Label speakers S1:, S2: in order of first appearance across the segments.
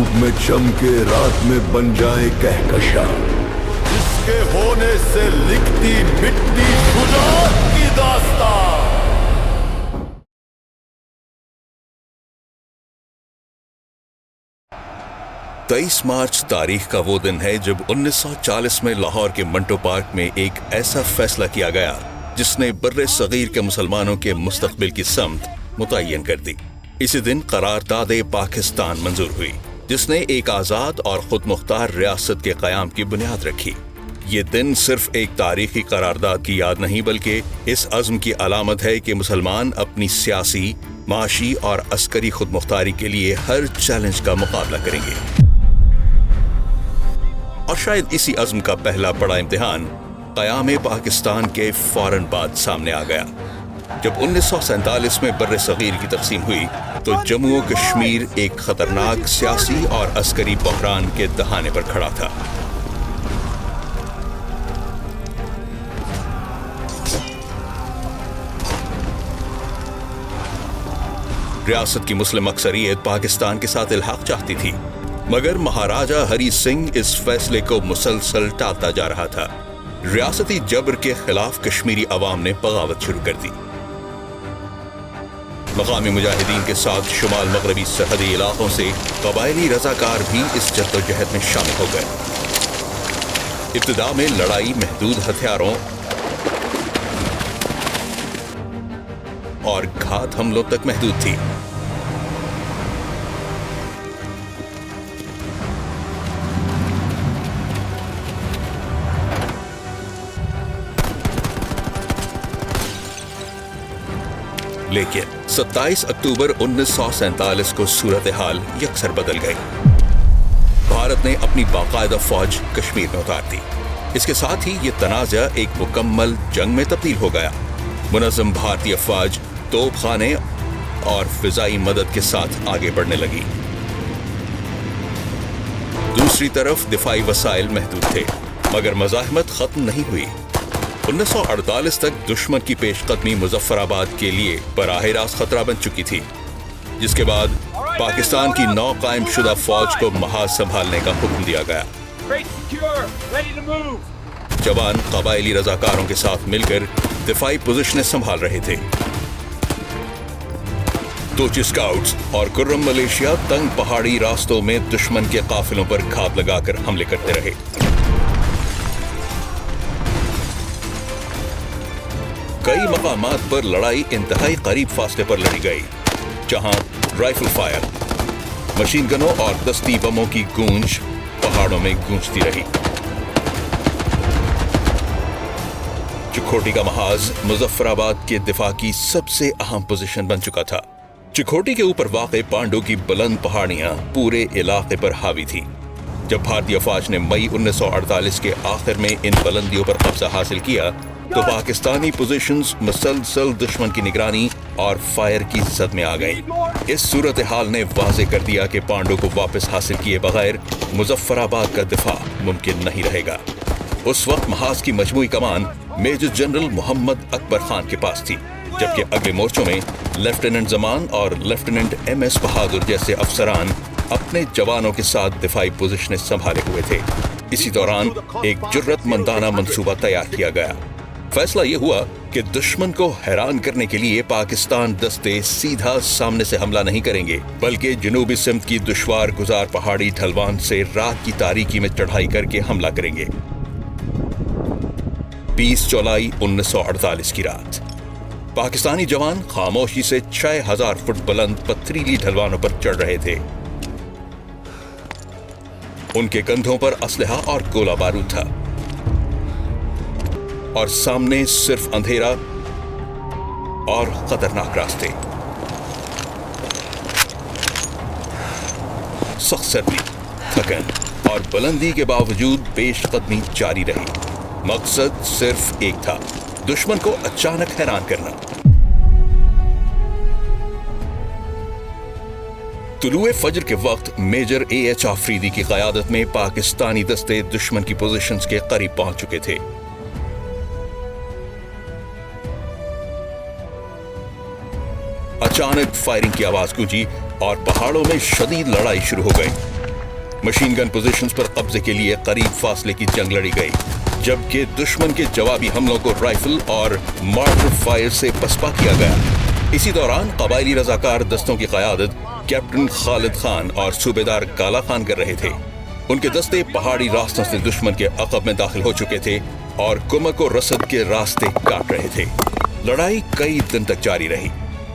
S1: धूप में चमके रात में बन जाए कहकशा, जिसके होने से लिखती मिट्टी शुजाअत की दास्तां।
S2: 23 मार्च तारीख का वो दिन है जब 1940 में लाहौर के मंटो पार्क में एक ऐसा फैसला किया गया जिसने बर्रे सगीर के मुसलमानों के मुस्तकबिल की समत मुतय्यन कर दी। इसी दिन करारदाद पाकिस्तान मंजूर हुई, जिसने एक आज़ाद और खुद मुख्तार रियासत के क़याम की बुनियाद रखी। ये दिन सिर्फ एक तारीखी करारदाद की याद नहीं, बल्कि इस अज़्म की अलामत है कि मुसलमान अपनी सियासी, माशी और अस्करी खुद मुख्तारी के लिए हर चैलेंज का मुकाबला करेंगे। और शायद इसी अज़्म का पहला बड़ा इम्तिहान क़याम पाकिस्तान के फौरन बाद सामने आ गया। जब 1947 में बर्रे सगीर की तक़सीम हुई तो जम्मू कश्मीर एक खतरनाक सियासी और अस्करी बहरान के दहाने पर खड़ा था। रियासत की मुस्लिम अक्सरियत पाकिस्तान के साथ इल्हाक चाहती थी, मगर महाराजा हरी सिंह इस फैसले को मुसलसल टालता जा रहा था। रियासती जबर के खिलाफ कश्मीरी अवाम ने बगावत शुरू कर दी। मकामी मुजाहिदीन के साथ शुमाल मगरबी सरहदी इलाकों से कबायली रजाकार भी इस जद्दोजहद में शामिल हो गए। इब्तिदा में लड़ाई महदूद हथियारों और घात हमलों तक महदूद थी। लेकिन 27 अक्टूबर 1947 को सूरत हाल यकसर बदल गई। भारत ने अपनी बाकायदा फौज कश्मीर में उतार दी। इसके साथ ही ये तनाज़ा एक मुकम्मल जंग में तब्दील हो गया। मुनज़्ज़म भारतीय फौज तोपखाने और फिजाई मदद के साथ आगे बढ़ने लगी। दूसरी तरफ दिफाई वसाइल महदूद थे, मगर मज़ाहमत खत्म नहीं हुई। 1948 तक दुश्मन की पेशकदमी मुजफ्फराबाद के लिए बराह रास्त खतरा बन चुकी थी, जिसके बाद पाकिस्तान की नौ कायम शुदा फौज को महाज संभालने का हुक्म दिया गया। जवान कबायली रजाकारों के साथ मिलकर दिफाई पोजीशनें संभाल रहे थे। तोची स्काउट्स और कुर्रम मलेशिया तंग पहाड़ी रास्तों में दुश्मन के काफिलों पर घात लगाकर हमले करते रहे। कई मकामात पर लड़ाई इंतहाई करीब फासले पर लड़ी गई, जहां राइफल फायर, मशीन गनों और दस्ती बमों की गूंज पहाड़ों में गूंजती रही। चिखोटी का महाज मुजफ्फराबाद के दिफा की सबसे अहम पोजीशन बन चुका था। चिखोटी के ऊपर वाक़े पांडु की बुलंद पहाड़ियां पूरे इलाके पर हावी थी। जब भारतीय फौज ने मई 1948 के आखिर में इन बुलंदियों पर कब्जा हासिल किया तो पाकिस्तानी पोजीशंस मुसलसल दुश्मन की निगरानी और फायर की जद में आ गई। इस सूरत हाल ने वाज़े कर दिया कि पांडु को वापस हासिल किए बगैर मुजफ्फराबाद का दिफा मुमकिन नहीं रहेगा। उस वक्त महाज की मजमूई कमान मेजर जनरल मोहम्मद अकबर खान के पास थी, जबकि अगले मोर्चों में लेफ्टिनेंट जमान और लेफ्टिनेंट MS बहादुर जैसे अफसरान अपने जवानों के साथ दिफाई पोजीशनें संभाले हुए थे। इसी दौरान एक जुर्रतमंदाना मंसूबा तैयार किया गया। फैसला ये हुआ कि दुश्मन को हैरान करने के लिए पाकिस्तान दस्ते सीधा सामने से हमला नहीं करेंगे, बल्कि जनूबी सिमत की दुश्वार गुजार पहाड़ी ढलवान से रात की तारीकी में चढ़ाई करके हमला करेंगे। 20 जुलाई 1948 की रात पाकिस्तानी जवान खामोशी से 6000 फुट बुलंद पथरीली ढलवानों पर चढ़ रहे थे। उनके कंधों पर असलहा और गोला बारूद था और सामने सिर्फ अंधेरा और खतरनाक रास्ते। सख्त सर्दी, थकन और बुलंदी के बावजूद पेशकदमी जारी रही। मकसद सिर्फ एक था, दुश्मन को अचानक हैरान करना। तुलुए फजर के वक्त मेजर AH आफरीदी की क़यादत में पाकिस्तानी दस्ते दुश्मन की पोजीशंस के करीब पहुंच चुके थे। अचानक फायरिंग की आवाज गूंजी और पहाड़ों में शदीद लड़ाई शुरू हो गई। मशीन गन पोजीशंस पर कब्जे के लिए करीब फासले की जंग लड़ी गई, जबकि दुश्मन के जवाबी हमलों को राइफल और मार्टर फायर से पसपा किया गया। इसी दौरान कबायली रजाकार दस्तों की क़यादत कैप्टन खालिद खान और सूबेदार काला खान कर रहे थे। उनके दस्ते पहाड़ी रास्तों से दुश्मन के अक़ब में दाखिल हो चुके थे और कुमक और रसद के रास्ते काट रहे थे। लड़ाई कई दिन तक जारी रही।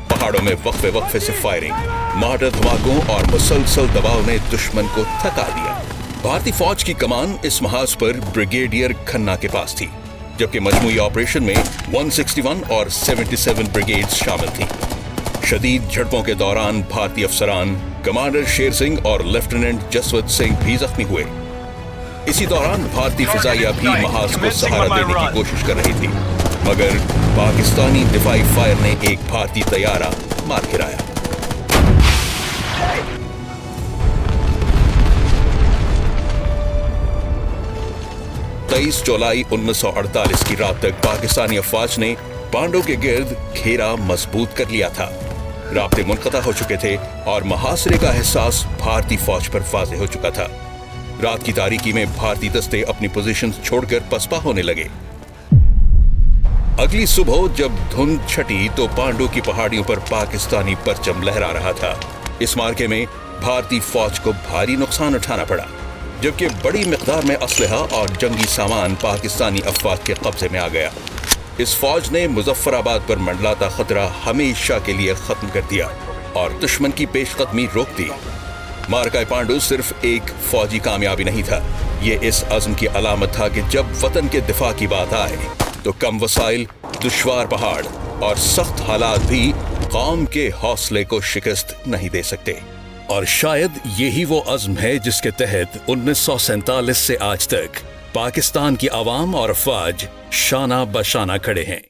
S2: पहाड़ों में वक्फे वक्फे से फायरिंग, मार्टर धमाकों और मुसलसल दबाव ने दुश्मन को थका दिया। भारतीय फौज की कमान इस महाज पर ब्रिगेडियर खन्ना के पास थी, जबकि मजमूई ऑपरेशन में 161 और 77 ब्रिगेड्स शामिल थी। शदीद झड़पों के दौरान भारतीय अफसरान कमांडर शेर सिंह और लेफ्टिनेंट जसवंत सिंह भी जख्मी हुए। इसी दौरान भारतीय फिजाइया भी महाज को सहारा देने की कोशिश कर रही थी, मगर पाकिस्तानी दिफाई फायर ने एक भारतीय तैयारा मार गिराया। जुलाई 1948 की रात तक पाकिस्तानी अफवाज ने पांडों के गिर्द घेरा मजबूत कर लिया था। राब्ते मुनक़ता हो चुके थे और मुहासरे का एहसास भारतीय फौज पर वाज़ेह हो चुका था। रात की तारीकी में भारतीय दस्ते अपनी पोजीशंस छोड़कर पसपा होने लगे। अगली सुबह जब धुंध छटी तो पांडु की पहाड़ियों पर पाकिस्तानी परचम लहरा रहा था। इस मार्के में भारतीय फौज को भारी नुकसान उठाना पड़ा, जबकि बड़ी मिकदार में असलहा और जंगी सामान पाकिस्तानी अफवाज के कब्जे में आ गया। इस फौज ने मुजफ्फराबाद पर मंडलाता खतरा हमेशा के लिए खत्म कर दिया और दुश्मन की पेशकदमी रोक दी। मार्का पांडु सिर्फ एक फौजी कामयाबी नहीं था, ये इस अज़्म की अलामत था कि जब वतन के दिफा की बात आए तो कम वसाइल, दुश्वार पहाड़ और सख्त हालात भी कौम के हौसले को शिकस्त नहीं दे सकते। और शायद यही वो अज़्म है जिसके तहत 1947 से आज तक पाकिस्तान की आवाम और अफवाज शाना बशाना खड़े हैं।